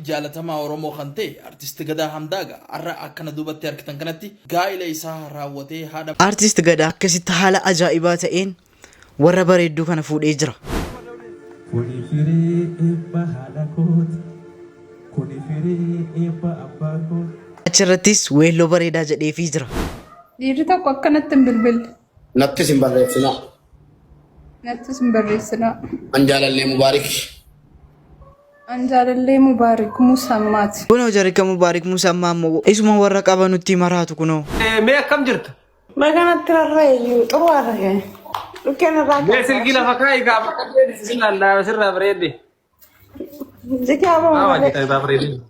Jaalatama Oromoo kan ta'e artist Gadaa Hamdaaga har'a akkana duubatti argitan kanatti gaa'ila isaa raawwatee haadha artist Gadaa akkasitti haala ajaa'ibaa ta'een warra bareedduu kana fuudhee jira. Achirrattis weelloo bareedaa jedheefii jira. Dhiirri tokko akkanatti hin bilbille. Nattis hin barreessina. Nattis hin barreessina. Anjaalallee Mubaarik. Anjaalallee Mubaarik Musammaati. Kunoo jarrika Mubaarik Musammaa immoo isuma warra qabanutti maraatu kunoo. Mee akkam jirta? Maganatti rarra'eeyyuu xuruu argee. Dhukkeen irraa Mee silkii lafa kaa'ii gaafa qabdee sinallaa sirraa bareedde.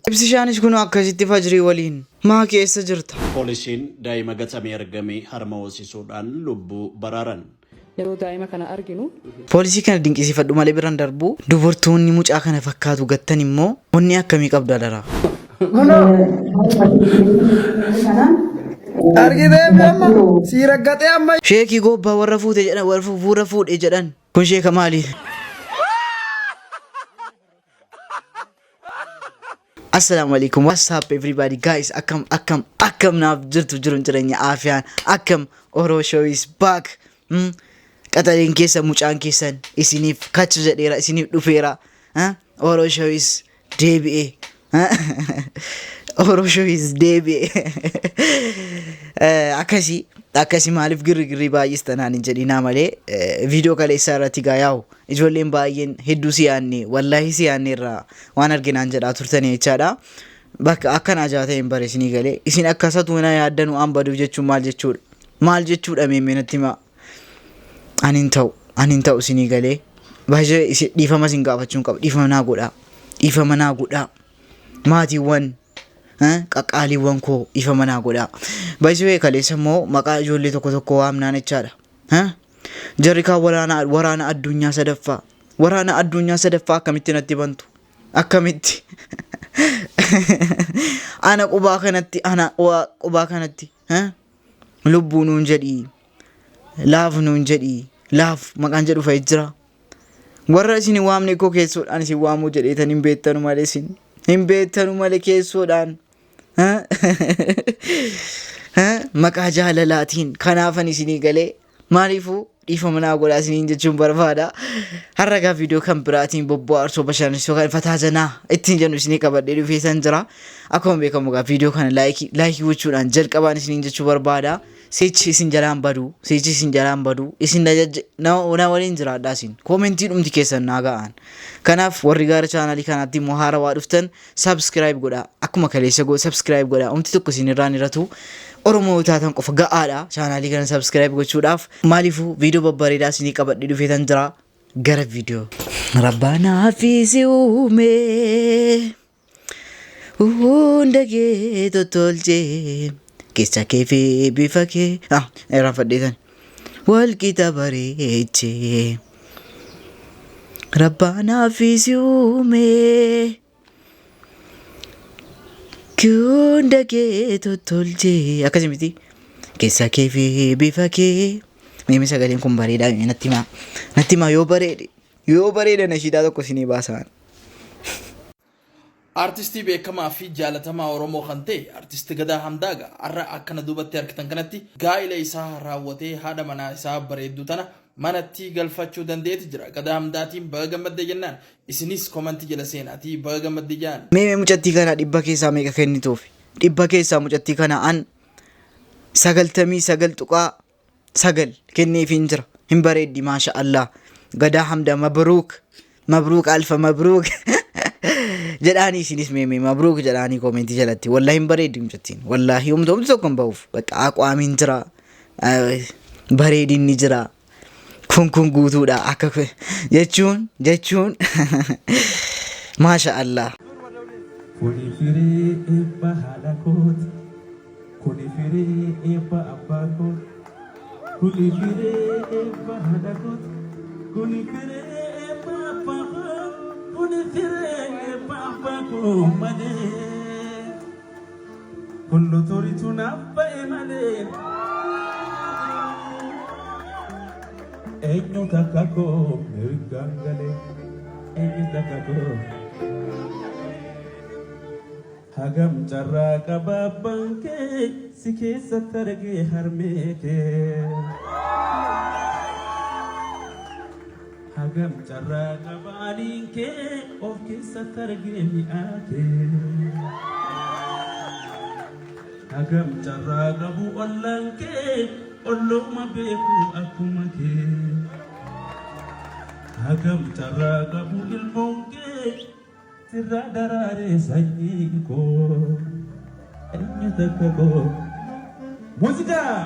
Ibsishaanis kunoo akkasitti fajrii waliin maa keessa jirta? Poolisiin daa'ima gatamee argame harma hoosisuudhaan lubbuu baraaran. Yeroo daa'ima kana arginu Poolisii kana dinqisiifadhu malee biraan darbu dubartoonni mucaa kana fakkaatu gattan immoo onni akkamii qabda dara. Argitee amma si raggatee amma Sheekii gobbaa warra fuute jedhan warra fuudhe jedhan kun sheeka maali? Assalamu alaikum, what's up everybody guys? Akkam naaf jirtu jirun jireenya aafiyaan akkam Oro show is back. Qaxaleen keessa mucaan keessan isiniif kachu jedheera isiniif dhufeera. Oro show is deebi'e. Oro show is deebi'e. Akkasi maaliif girgirri baay'istanaan hin jedhinaa malee viidiyoo kaleessaa irratti gaayaa'u ijoolleen baay'een hedduu siyaanne wallaahi siyaanne irraa waan arginaan jedhaa turtanii jechaadha. Bakka akkan ajaa'aa ta'een bare isinii galee isin akkasatu na yaaddanu an baduuf jechuun maal jechuudha? Maal jechuudha meemmee natti himaa? Anin ta'u isinii galee baay'ee dhiifama isin gaafachuun qaba. Dhiifama naa godhaa. Dhiifama naa godhaa. Maatiiwwan qaqqaaliiwwan koo dhiifama naa godhaa. Baay'ee kaleessa immoo maqaa ijoollee tokko waamnaan jechaadha. Jarrikaa waraana addunyaa sadaffaa. Waraana addunyaa sadaffaa akkamitti natti bantu? Akkamitti? Ana qubaa kanatti lubbuu nuun jedhii. Laaf nuun jedhii. Laaf maqaan jedhu fa'i jira. Warra isin waamne koo keessoodhaan isin waamuu jedheetan hin beektanu malee isin. Hin beektanu malee keessoodhaan. Maqaa jaalalaatiin kanaafan isinii galee maaliifuu dhiifama naa godhaa isiniin jechuun barbaada. Har'a gaa viidiyoo kan biraatiin bobba'arsoo bashannansiisoo kan fataa janaa ittiin jennu isinii qabadhee dhufeesan jira. Akkuma beekamu gaa viidiyoo kana laayikii gochuudhaan jalqabaan isiniin jechuu barbaada. Seechi isin jalaan badu isin na waliin jiraadhaa isin koomentii dhumti keessan naa ga'an. Kanaaf warri gaara chaanaalii kanaatti immoo haarawaa dhuftan subscribe godhaa akkuma kaleessa subscribe godhaa umti tokko isin irraan irratu Oromoo taatan qofa ga'aadha chaanaalii kana subscribe gochuudhaaf maaliifuu viidiyoo babbareedaa isinii qabadhee dhufeetan jira gara viidiyoo. Rabbaanaa fi si uume hunda kee tottolchee. Keessa kee fi bifa kee irraan fadheetan walqixa bareechee Rabbaanaa fi si uume hunda kee tottolchee akkasii miti keessa kee fi bifa kee. Meemi sagaleen kun bareedaa natti himaa yoo bareede nashiidaa tokko isinii baasaan. artistii beekamaa fi jaalatamaa Oromoo kan ta'e artist Gadaa Hamdaaga har'a akkana duubatti argitan kanatti gaa'ila isaa raawwatee haadha manaa isaa bareedduu tana manatti galfachuu dandeetti jira. Gadaa Hamdaatiin baga gammadde jennaan isinis komantii jala seenaatii baga gammadde jaan. Mee mucattii kana dhibba keessaa meeqa kennituuf? Dhibba keessaa mucattii kana an 99.9 kenneefiin jira. Hin bareeddi maasha Allah. Gadaa Hamdaa mabruuk alfa mabruuk. Jedhaanii isinis meemee mabruuk jedhaanii koomentii jalatti wallaahi hin bareeddi mucattiin wallaahi humna tokko hin ba'uuf bakka aqwaamiin jira bareedinni jira kun guutuudha akka jechuun maasha Allah. Kullu toritu nabbae malee eenyu takka koo mirgaan galee eenyu takka koo hagam carraa qabaabban kee si keessatti argee harmee kee hagam carraa qabaaliin kee of keessatti argee mi'aa kee hagam carraa qabu ollaan kee ollooma beeku akkuma kee hagam carraa qabu ilmoon kee sirraa daraaree sanyii koo eenyu takka koo muuziqaa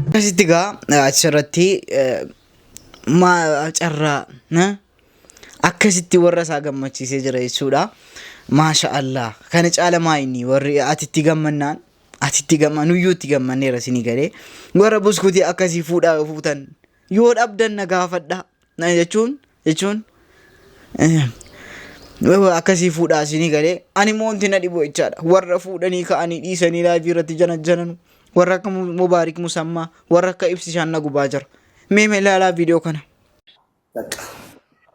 akkasitti gaa achirratti carraa akkasitti warra isaa gammachiisee jira jechuudha. Maasha Allah kana caala maayini warri atitti gammannaan atitti gamman nuyyuutti gammanneera sinii galee warra buskutii akkasii fuutan yoo dhabdan na gaafadha jechuun akkasii fuudhaa sinii galee ani moonti na dhibu jechaadha. Warra fuudhanii ka'anii dhiisanii laayivii irratti jananu warra akka Mubaarik Musammaa warra akka Ibsishaan na gubaa jira. Mee ilaalaa viidiyoo kana.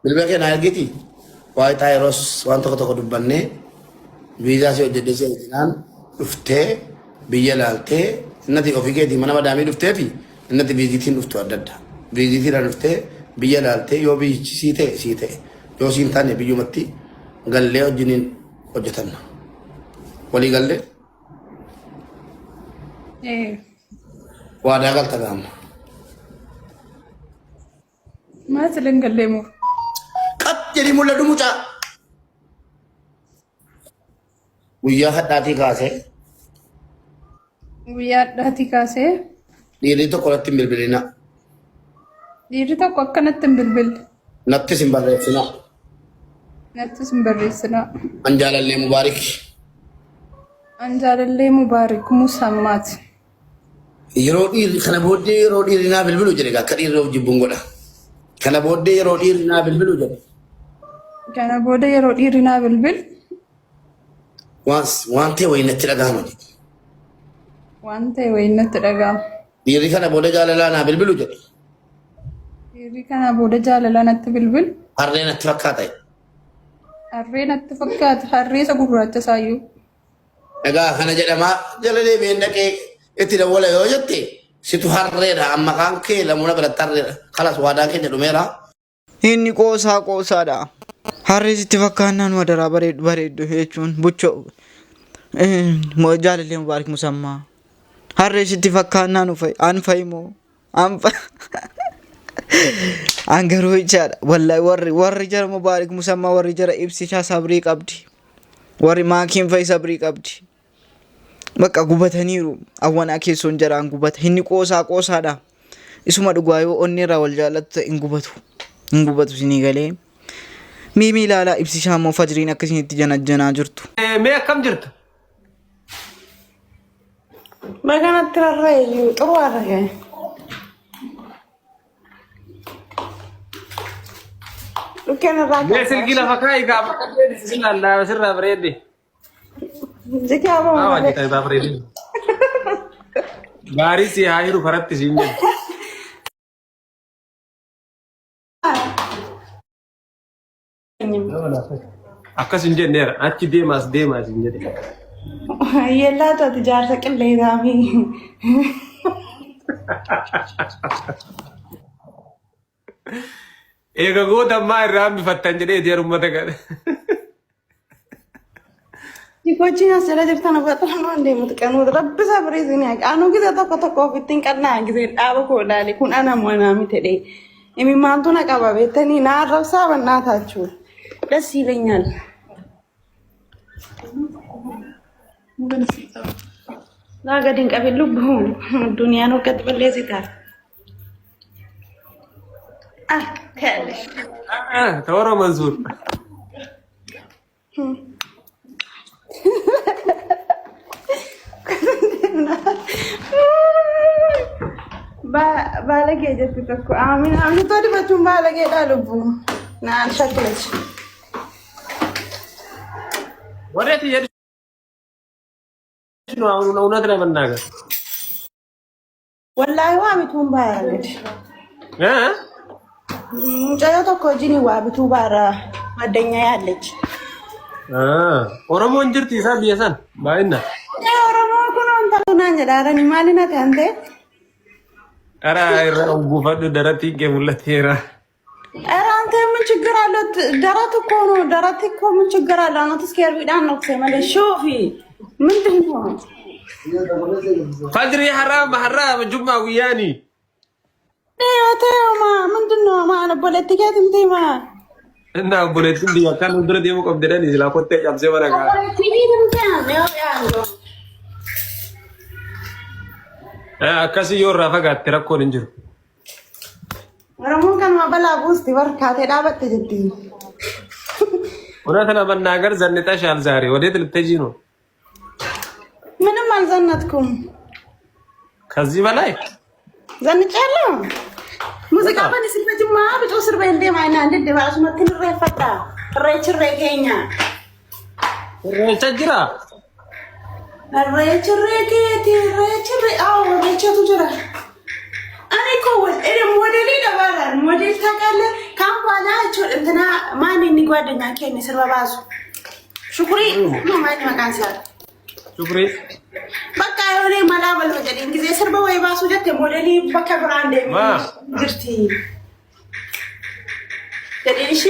Bilbila kee na argiti waa'ee taayiroos waan tokko dubbannee viizaa si hojjedhee seetinaan dhuftee biyya laaltee innati ofii keetii mana madaamii dhuftee fi innati viizitiin dhuftu adda adda. Viizitiidhaan dhuftee biyya laaltee yoo biyyichi sii ta'e yoo siin taane biyyumatti gallee wajjiniin hojjetanna. Walii gallee waadaa galta gaama. Maati lingallee moo? Jadi mulai mucaa guyyaa hadhaatii kaasee dhiirri tokko natti hin bilbilina. Dhiirri tokko akkanatti hin bilbilne. Nattis hin barreessina. An jaalallee Mubaarik Musammaati. Yeroo dhiirri kana booddee yeroo dhiirri naa bilbilu jedhe akka dhiirri of jibbuun godha. Kana booddee yeroo dhiirri naa bilbilu jedhe. Kana booda yeroo dhiirri naa bilbilu waan ta'e wayii natti dhagahama. Waan ta'e wayii natti dhagahama. Dhiirri kana booda jaalalaa naa bilbilu jedhe. Dhiirri kana booda jaalalaa natti bilbilu. Harree natti fakkaata. Harree isa gurraacha isaayyuu. Egaa kana jedhamaa jala deebi'een dhaqee itti dawwala yoo jette situ harreedha amma kaan kee lamuuna biratti harreedha. Kalas waadaan keenya dhumeera. Inni qoosaadha. Harree sitti fakkaannaan madaraa bareeddu jechuun buchoo jaalallee Mubaarik Musammaa harree sitti fakkaannaan anfa'imoo angaruu jechaadha. Wallahi warri jara Mubaarik Musammaa warri jara Ibsishaa sabrii qabdi warri maakiin fa'i sabrii qabdi. Bakka gubataniiru awwanaa keessoon jaraan gubata inni qoosaadha. Isuma dhugaa yoo onni irraa wal jaallattu hin gubatu sinii galee. Mimi ilaalaa Ibsishaa moo Fajriin akkasitti janajjanaa jirtu. Mee akkam jirtu? Maganatti rarra'eeyyuu xuru argee. Dhukkeen irraa Mee silkii lafa kaa'ii gaafa qabdee sin allaa sirraa bareedde. Jikaa bahu Maa wajjin ta'e bareedde. Gaarii si haa hiru faratti siin jedhu. Akkas hin jenneera achi deemaas hin jedhe. Yellaa taati jaarsa qilleesaa fi Eega goota ammaa irraa hambifattan jedhee jeerummata gad. Jikochiin asirra jirtan uffatan deemtu qanuutu rabbisaa bareedini qaanuu gisa tokko ofittiin qannaa gisee dhaaba koo ilaale kun ana manaa miti dhee imimmaantu na qaba beektanii na arrabsaa bannaa taachuu ደስ ይለኛል። Laga din qabe lubbu duniyaan hokkatti balleessitaa. Kalesh. Tawara Mansour. Balagee jettu tokko aamin todi bachuun balageedha lubbu naan shakkilesh. Wareeti jedhu እውነት ለመናገር ወላሂ ዋሚቱን ባያለች Mucayyoo tokko wajjin waa bituu baara addunyaa yaallech. Oromoon jirti isaa biyya san baay'ina. Oromoo kun wanta naan jedhaarani maali na ta'ante? Ara irra buufadhu daratti kee mul'ateera. አንተ ምን ችግር አለ? ደረት እኮ ነው። ደረት እኮ ምን ችግር አለ? አንተ ስኬር ቢዳን ነው ማለት ሾፊ ምንድነው? ፈጅሪ حرام ጁማ ወያኒ ተማ ምንድነው? ማለት ፖለቲካት እንተማ እና ፖለቲክ ዲያ ካን ድረድ የመቆም ደደን ይዝላ ኮቴ ያብዘ ወረጋ ፖለቲክ እንተማ ነው ያንዶ አካሲ ዮራ ፈጋት ተረኮን እንጅሩ Oromoon kan mabala buusti warkaatee dhaabatte jetti. Unaatana mannaagar zannixashaal zaare ወዴት ልትሄጂ ነው? ምንም አልዘነጥኩም። ከዚህ በላይ ዘንጫለሁ። ሙዚቃ በንስበትማ ብጮ ስር በእንደ ማይና እንደ ባሱ መትን ረፈታ ረችሬ ከኛ ረቸጅራ ረችሬ ከቲ ረችሬ አው ረቸቱ ጅራ እኔ ሞዴል ይደባራል ሞዴል ታውቃለህ? ካምፓላ እንትና ማን ጓደኛ ከኔ ስርባባሱ ሹኩሪ ነው ማን ማካንሳ ሹኩሪ በቃ የሆነ ማላበል ወደኝ ጊዜ ስርባ ወይ ባሱ ጀት ሞዴል በቃ ብራንድ ግርቲ ደደልሽ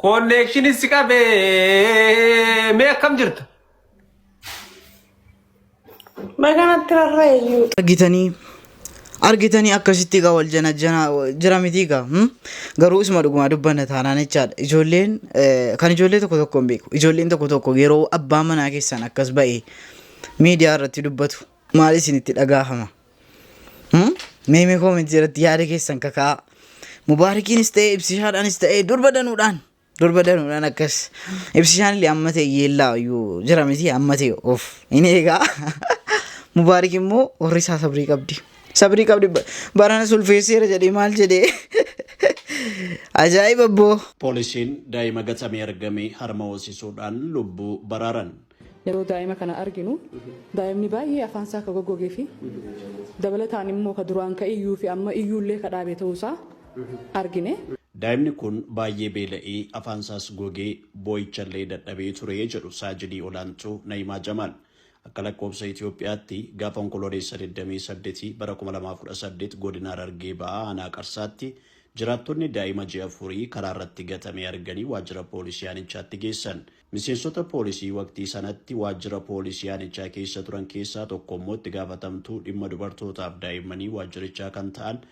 ኮኔክሽን ሲቀበ ሜከም ጅርት magana trarreeyu argitanii akkasitti egaa wal janajjana jira miti egaa garuu isuma dhuguma dubbanna taanaan jechaadha ijoolleen kan ijoollee tokko hin beeku ijoolleen tokko yeroo abbaa manaa keessan akkas ba'e miidiyaa irratti dubbatu maal isinitti dhagaahama meemee koomentii irratti yaada keessan kakaa mubaarakiinis ta'e ibsishaadhaanis ta'e durba danuudhaan akkas ibsishaan illee amma ta'e yeellaa iyyuu jira miti amma ta'e of inni egaa mubaarik immoo warri isaa sabrii qabdi barana sulfeesseera jedhee maal jedhee ajaa'iba abboo. Poolisiin daa'ima gatamee argame harma hoosisuudhaan lubbuu baraaran. Yeroo daa'ima kana arginu daa'imni baay'ee afaan isaa akka goggogee fi dabalataan immoo ka duraan ka iyyuu fi amma iyyuullee ka dhaabee ta'uusaa argine. Daa'imni kun baay'ee beela'ee afaan isaas gogee boo'ichallee dadhabee ture jedhu saajidii olaantuu Na'imaa Jamaal. Akka lakkoofsa Itoophiyaatti gaafa onkololeessa 28 bara 2018 godina Harargee ba'aa aanaa Qarsaatti jiraattonni daa'ima ji'a afurii karaa irratti gatamee arganii waajjira poolisii aanichaatti geessan. Miseensota poolisii waqtii sanatti waajjira poolisii aanichaa keessa turan keessaa tokko immoo itti gaafatamtuu dhimma dubartootaaf daa'immanii waajjirichaa kan ta'an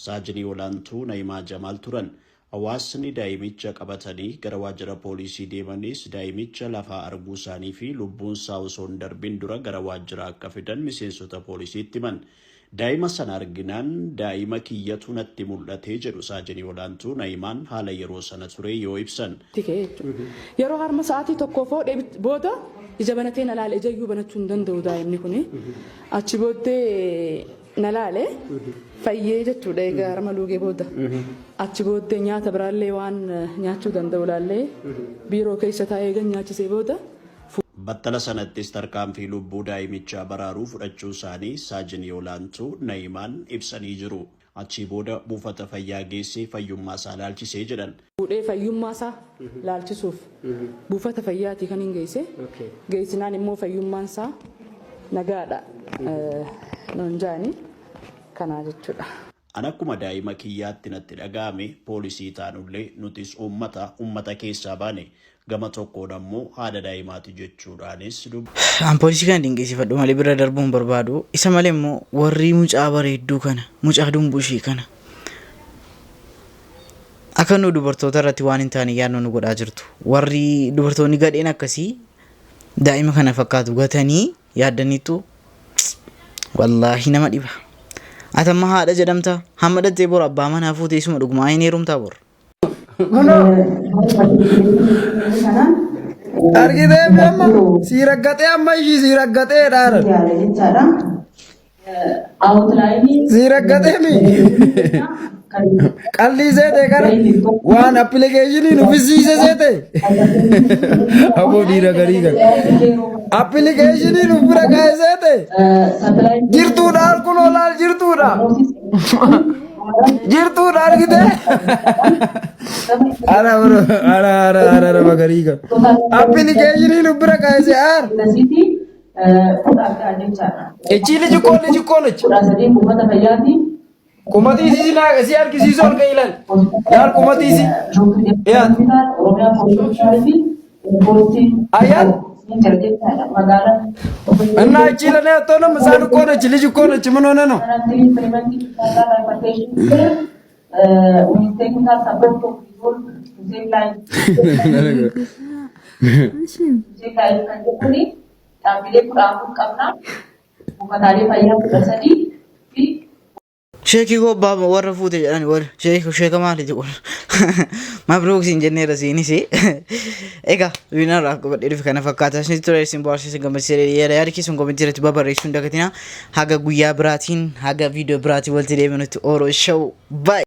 saajidii olaantuu Na'imaa Jamaal turan. Hawaasni daa'imicha qabatanii gara waajjira poolisii deemanis daa'imicha lafaa arguu isaanii fi lubbuun isaa osoo hin darbin dura gara waajjira akka fidan miseensota poolisiitti himan. Daa'ima sana arginaan daa'ima kiyyatu natti mul'ate jedhu saajinii olaantuu Na'imaan haala yeroo sana ture yoo ibsan. Yeroo harma sa'aatii tokkoof booda ija banatee na laale ija iyyuu banachuu hin danda'u daa'imni kun achi booddee na laale fayyee jechuudha egaa harma luugee booda achi booddee nyaata biraallee waan nyaachuu danda'u laallee biiroo keessa taa'ee gan nyaachisee booda. Battala sanattis tarkaanfii lubbuu daa'imichaa baraaruu fudhachuu isaanii saajinii olaantuu Na'imaan ibsanii jiru. Achi booda buufata fayyaa geessee fayyummaa isaa laalchisee jedhan. Fuudhee fayyummaa isaa laalchisuuf buufata fayyaatii kan hin geesse geessinaan immoo fayyummaan isaa nagaadha non jaani kanaa jechuudha. An akkuma daa'ima kiyyaatti natti dhaga'ame poolisii taanullee nutis uummata keessaa baane gama tokkoon ammoo haadha daa'imaati jechuudhaanis An poolisii kana dinqisiifadhu malee bira darbuun barbaadu. Isa malee immoo warri mucaa bareedduu kana mucaa dumbushii kana akka nu dubartoota irratti waan hin taane yaadnu nu godhaa jirtu. Warri dubartoonni gadheen akkasii daa'ima kana fakkaatu gatanii yaaddaniitu wallaahi nama dhiba. Atamma haadha jedhamta hamma dhattee bor abbaa manaa fuutee isuma dhugumaa hin heerumtaa bor. Argitee amma siiragatee amma ishii siiragatee dhaara. Siiragatee mi? Qalli seete kana waan appilikeeshinii nuffisiise seete. Aboo dhiira garii kan. Appilikeeshinii nuuf bira kaa'e seete. Jirtuudhaan kun olaal jirtuudha. Jirtuudha argite. Ara magarii kan. Appilikeeshinii nuuf bira kaa'e se'aar. Echili jikkoon. Kumatii si naa si argisiisu ol kailan. Yaar kumatii si. Yaa. Ayaan. Anna echila ne atona masaan koona chili jikkoon chimano nano. Sheekii gobbaa warra fuute jedhani warra sheeka maali jedhu mabruuk siin jennee rasiinis egaa wiinarraa qabadhee dhufe kana fakkaata isinitti ture isin bohaarsiisin gammachiisee yaada keessan komentii irratti barreessuu hin dagatinaa haga guyyaa biraatiin haga viidiyoo biraatiin walitti deebinutti ooroo shawuu baay'ee.